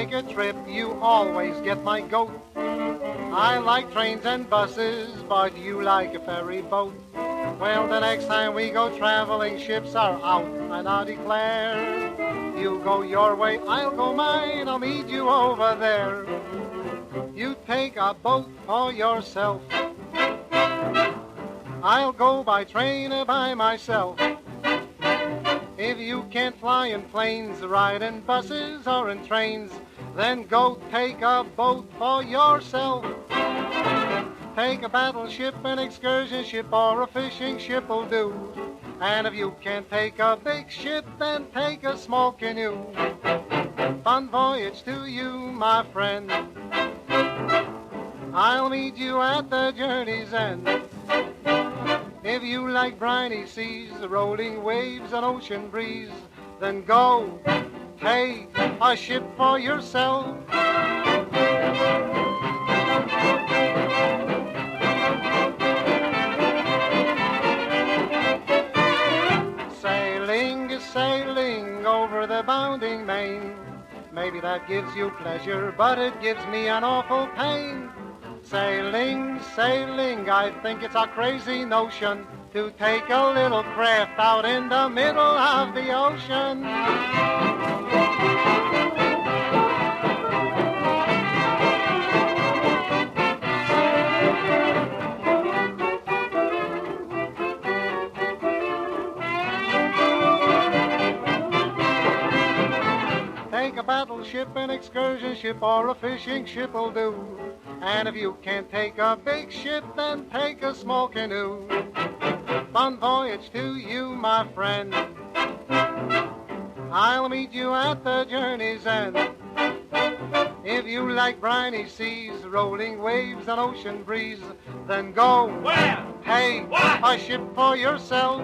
take a trip, you always get my goat. I like trains and buses, but you like a ferry boat. Well, the next time we go traveling, ships are out, and I declare, you go your way, I'll go mine, I'll meet you over there. You take a boat for yourself, I'll go by train by myself. If you can't fly in planes, ride in buses or in trains, then go take a boat for yourself. Take a battleship, an excursion ship, or a fishing ship will do. And if you can't take a big ship, then take a small canoe. Fun voyage to you, my friend. I'll meet you at the journey's end. If you like briny seas, rolling waves, and ocean breeze, then go take a ship for yourself. Sailing, sailing over the bounding main. Maybe that gives you pleasure, but it gives me an awful pain. Sailing, sailing, I think it's a crazy notion to take a little craft out in the middle of the ocean. Take a battleship, an excursion ship, or a fishing ship will do. And if you can't take a big ship, then take a small canoe. Fun voyage to you, my friend. I'll meet you at the journey's end. If you like briny seas, rolling waves, and ocean breeze, then go Where? take What? a ship for yourself.